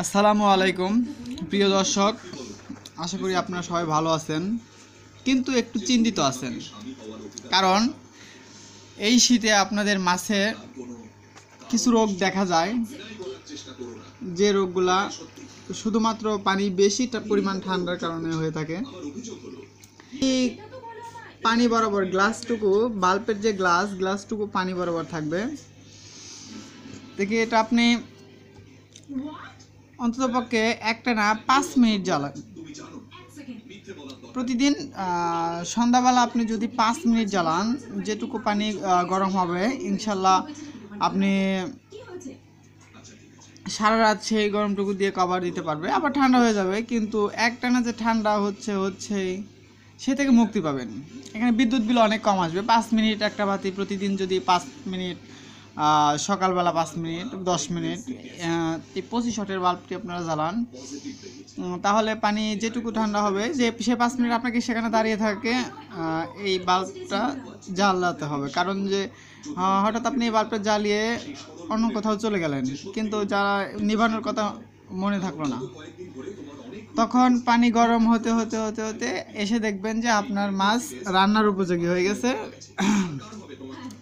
আসসালামু আলাইকুম প্রিয় দর্শক, আশা করি আপনারা সবাই ভালো আছেন, কিন্তু একটু চিন্তিত আছেন। কারণ এই শীতে আপনাদের মাছে কিছু রোগ দেখা যায়, যে রোগগুলা শুধুমাত্র পানি বেশি পরিমাণ ঠান্ডার কারণে হয়ে থাকে। এই পানি বরাবর গ্লাসটুকু, বাল্বের যে গ্লাসটুকু পানি বরাবর থাকবে। দেখি এটা আপনি অন্ততপক্ষে একটানা 5 মিনিট জ্বালান। প্রতিদিন সন্ধ্যাবেলা আপনি যদি 5 মিনিট জ্বালান, যেটুকু পানি গরম হবে ইনশাল্লাহ আপনি সারা রাত সেই গরমটুকু দিয়ে কভার দিতে পারবে। আবার ঠান্ডা হয়ে যাবে, কিন্তু একটানা যে ঠান্ডা হচ্ছেই সে থেকে মুক্তি পাবেন। এখানে বিদ্যুৎ বিল অনেক কম আসবে। 5 মিনিট একটা বাতি প্রতিদিন যদি 5 মিনিট, সকালবেলা 5 মিনিট, 10 মিনিট এই 25 ওয়াটের বাল্বটি আপনারা জ্বালান, তাহলে পানি যেটুকু ঠান্ডা হবে, যে সে 5 মিনিট আপনাকে সেখানে দাঁড়িয়ে থাকে এই বাল্বটা জ্বালাতে হবে। কারণ যে হঠাৎ আপনি এই বাল্বটা জ্বালিয়ে অন্য কোথাও চলে গেলেন, কিন্তু যারা নিভানোর কথা মনে থাকলো না, তখন পানি গরম হতে হতে হতে হতে এসে দেখবেন যে আপনার মাছ রান্নার উপযোগী হয়ে গেছে।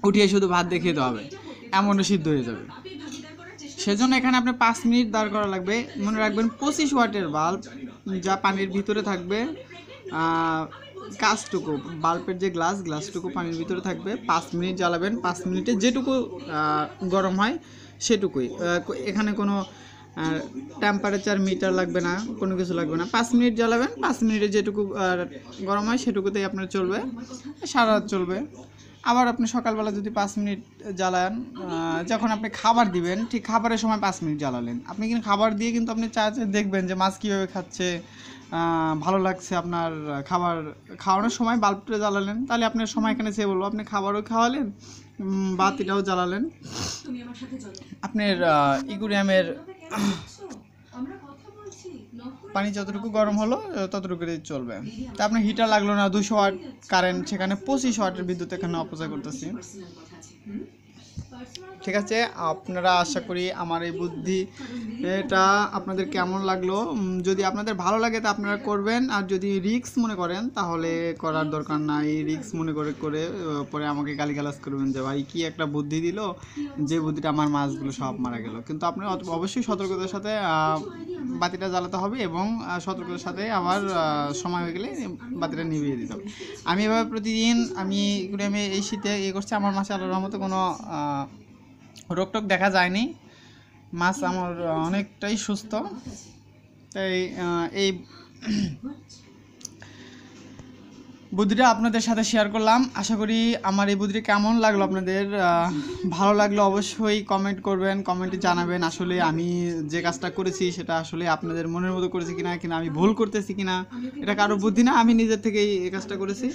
উঠিয়ে শুধু ভাত দেখিয়ে দেওয়া হবে, এমনও সিদ্ধ হয়ে যাবে। সেজন্য এখানে আপনি 5 মিনিট দাঁড় করা লাগবে। মনে রাখবেন 25 ওয়াটের বাল্ব, যা পানির ভিতরে থাকবে। কাজটুকু বাল্বের যে গ্লাসটুকু পানির ভিতরে থাকবে। 5 মিনিট জ্বালাবেন। 5 মিনিটে যেটুকু গরম হয় সেটুকুই। এখানে কোনো টেম্পারেচার মিটার লাগবে না, কোনো কিছু লাগবে না। 5 মিনিট জ্বালাবেন। 5 মিনিটে যেটুকু গরম হয় সেটুকুতেই আপনার চলবে, সারা রাত চলবে। আবার আপনি সকালবেলা যদি 5 মিনিট জ্বালান, যখন আপনি খাবার দিবেন, ঠিক খাবারের সময় 5 মিনিট জ্বালালেন। আপনি কিন্তু খাবার দিয়ে কিন্তু আপনি দেখবেন যে মাছ কীভাবে খাচ্ছে, ভালো লাগছে আপনার খাবার খাওয়ানোর সময় বাল্বটা জ্বালালেন, তাহলে আপনার সময় এখানে সে বলবো। আপনি খাবারও খাওয়ালেন, বাতিটাও জ্বালালেন। আপনার ইকুরিয়ামের পানি যতটুকু গরম হলো ততটুকু চলবে। তা আপনার হিটার লাগলো না, 200 ওয়াট কারেন্ট, সেখানে 25 ওয়াটের বিদ্যুৎ এখানে অপচয় করতেছি। ঠিক আছে, আপনারা আশা করি আমার এই বুদ্ধি এটা আপনাদের কেমন লাগলো। যদি আপনাদের ভালো লাগে তা আপনারা করবেন, আর যদি রিস্ক মনে করেন তাহলে করার দরকার নাই। রিস্ক মনে করে পরে আমাকে গালিগালাজ করবেন যে ভাই কি একটা বুদ্ধি দিল, যে বুদ্ধিটা আমার মাছগুলো সব মারা গেল। কিন্তু আপনার অবশ্যই সতর্কতার সাথে বাতিটা জ্বালাতে হবে, এবং সতর্কতার সাথে আবার সময় হয়ে গেলে বাতিটা নিভিয়ে দিতে হবে। আমি এভাবে প্রতিদিন আমি এই শীতে করছি। আমার মাছে আল্লাহর রহমতে কোনো রোগটোক দেখা যায়নি। মাছ আমার অনেকটাই সুস্থ। তাই এই বুদ্ধিটা আপনাদের সাথে শেয়ার করলাম। আশা করি আমার এই বুদ্ধিটা কেমন লাগলো আপনাদের। ভালো লাগলো অবশ্যই কমেন্ট করবেন, কমেন্টে জানাবেন আসলে আমি যে কাজটা করেছি সেটা আসলে আপনাদের মনের মতো করেছি কিনা, আমি ভুল করতেছি কিনা। এটা কারো বুদ্ধি না, আমি নিজের থেকেই এই কাজটা করেছি।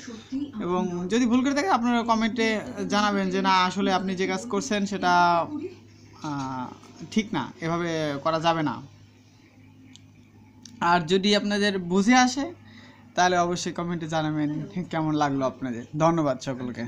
এবং যদি ভুল করে থাকে আপনারা কমেন্টে জানাবেন যে না, আসলে আপনি যে কাজ করছেন সেটা ঠিক না, এভাবে করা যাবে না। আর যদি আপনাদের বুঝে আসে তাহলে অবশ্যই কমেন্টে জানাবেন কেমন লাগলো আপনাদের। ধন্যবাদ সকলকে।